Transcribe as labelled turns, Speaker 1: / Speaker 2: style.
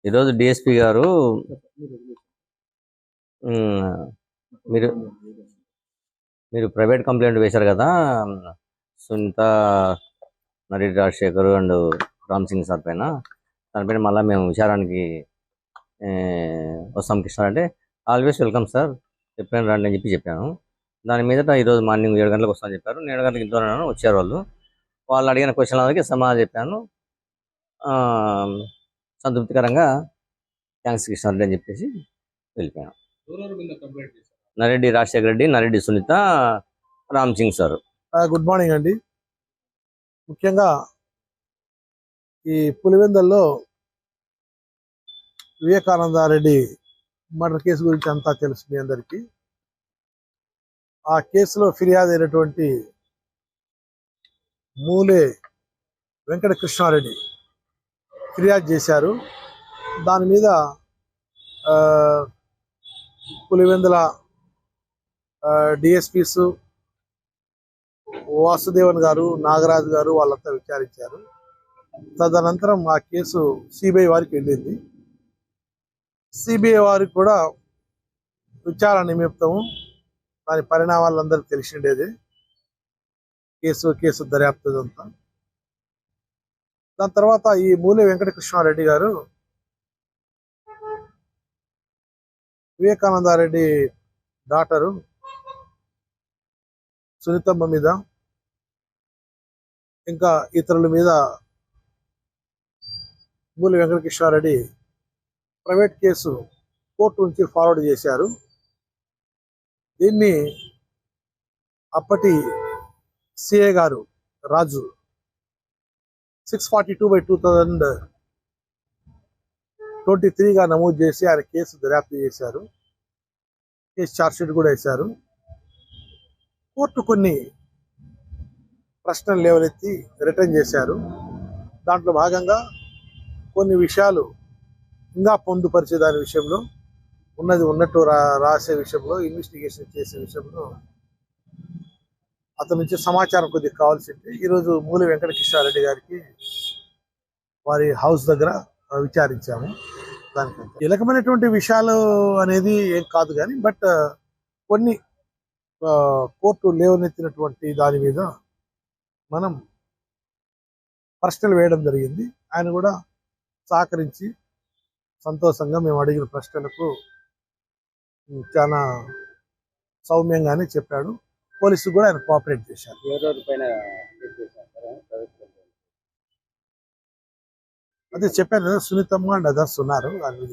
Speaker 1: ఈరోజు డిఎస్పి గారు మీరు మీరు ప్రైవేట్ కంప్లైంట్ వేశారు కదా, సునీత, నరేడి రాజశేఖర్ అండ్ రామ్ సింగ్ సార్ పైన. దానిపైన మళ్ళీ మేము విచారానికి వస్తాం సార్ అంటే, ఆల్వేస్ వెల్కమ్ సార్, ఎప్పుడైనా రండి అని చెప్పాను. దాని మీదట ఈరోజు మార్నింగ్ 7 గంటలకు వస్తామని చెప్పారు. 7 గంటలకు ఇంట్లో వచ్చారు. వాళ్ళు అడిగిన క్వశ్చన్లకి సమాధానం చెప్పాను. సంతృప్తికరంగా థ్యాంక్స్ కృష్ణారెడ్డి అని చెప్పేసి వెళ్ళిపోయాను. Nareddy Rajasekhara Reddy, Nareddy Sunitha, Ram Singh sir.
Speaker 2: Good morning అండి. ముఖ్యంగా ఈ పులివెందల్లో వివేకానందారెడ్డి మర్డర్ కేసు గురించి అంతా తెలుసు మీ అందరికీ. ఆ కేసులో ఫిర్యాదు అయినటువంటి మూలే వెంకట కృష్ణారెడ్డి ఫిర్యాదు చేశారు. దాని మీద పులివెందుల డిఎస్పీస్ వాసుదేవన్ గారు, నాగరాజు గారు వాళ్ళంతా విచారించారు. తదనంతరం ఆ కేసు సిబిఐ వారికి వెళ్ళింది. సిబిఐ వారికి కూడా విచారణ నిమిత్తము దాని పరిణామాలందరికీ తెలిసిండేది. కేసు దర్యాప్తు అంతా. దాని తర్వాత ఈ మూలే వెంకటకృష్ణారెడ్డి గారు వివేకానందారెడ్డి డాటరు సునీతమ్మ మీద ఇంకా ఇతరుల మీద మూలే వెంకటకృష్ణారెడ్డి ప్రైవేట్ కేసు కోర్టు నుంచి ఫార్వర్డ్ చేశారు. దీన్ని అప్పటి సిఏ గారు రాజు 642/2023గా నమోదు చేసి ఆయన కేసు దర్యాప్తు చేశారు. కేసు ఛార్జ్షీట్ కూడా వేశారు. కోర్టు కొన్ని ప్రశ్నలు లేవనెత్తి రిటర్న్ చేశారు. దాంట్లో భాగంగా కొన్ని విషయాలు ఇంకా పొందుపరిచే దాని విషయంలో, ఉన్నది ఉన్నట్టు రాసే విషయంలో, ఇన్వెస్టిగేషన్ చేసే విషయంలో అతని నుంచి సమాచారం కొద్దిగా కావాల్సింది. ఈరోజు మూలే వెంకటకృష్ణారెడ్డి గారికి వారి హౌస్ దగ్గర విచారించాము. దానికి కీలకమైనటువంటి విషయాలు అనేది ఏం కాదు కానీ, బట్ కొన్ని కోర్టు లేవనెత్తినటువంటి దాని మీద మనం ప్రశ్నలు వేయడం జరిగింది. ఆయన కూడా సహకరించి సంతోషంగా మేము అడిగిన ప్రశ్నలకు చాలా సౌమ్యంగానే చెప్పాడు. పోలీసు కూడా ఆయన కోఆపరేట్ చేశారు. అదే చెప్పాను కదా, సునీతమ్మ అండ్ అదర్స్ ఉన్నారు. దాని మీద